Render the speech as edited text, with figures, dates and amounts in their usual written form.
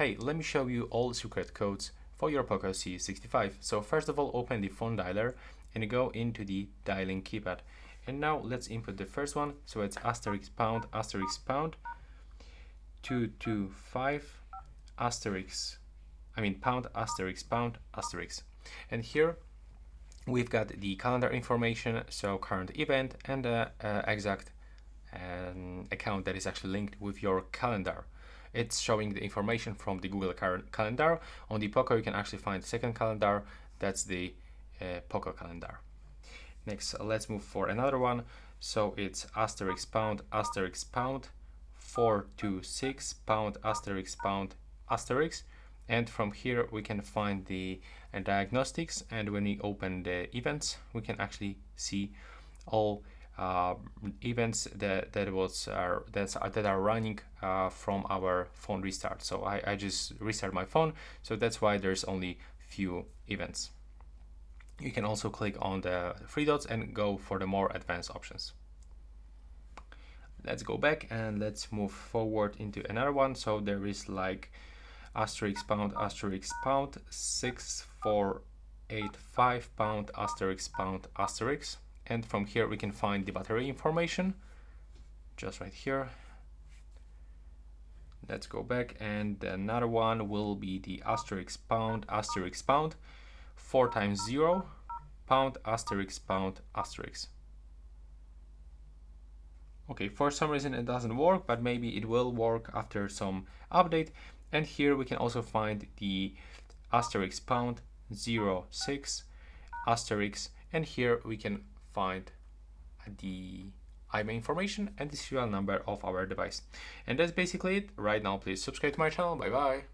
Hey, let me show you all secret codes for your POCO C65. So first of all, open the phone dialer and go into the dialing keypad. And now let's input the first one. So it's *pound *pound 225 pound pound *. And here we've got the calendar information, so current event and the exact account that is actually linked with your calendar. It's showing the information from the Google Calendar. On the POCO, you can actually find the second calendar. That's the POCO calendar. Next, let's move for another one. So it's *pound pound 426 pound pound *. And from here, we can find the diagnostics. And when we open the events, we can actually see all events that are running from our phone restart. So I just restart my phone, so that's why there's only few events. You can also click on the three dots and go for the more advanced options. Let's go back and let's move forward into another one. So there is like *pound pound 6485 pound pound *. And from here we can find the battery information just right here. Let's go back, and another one will be the *pound pound 4 times 0 pound pound *. Okay, for some reason it doesn't work, but maybe it will work after some update. And here we can also find the *pound 06 *, and here we can find the IMEI information and the serial number of our device. And that's basically it. Right now, please subscribe to my channel. Bye bye.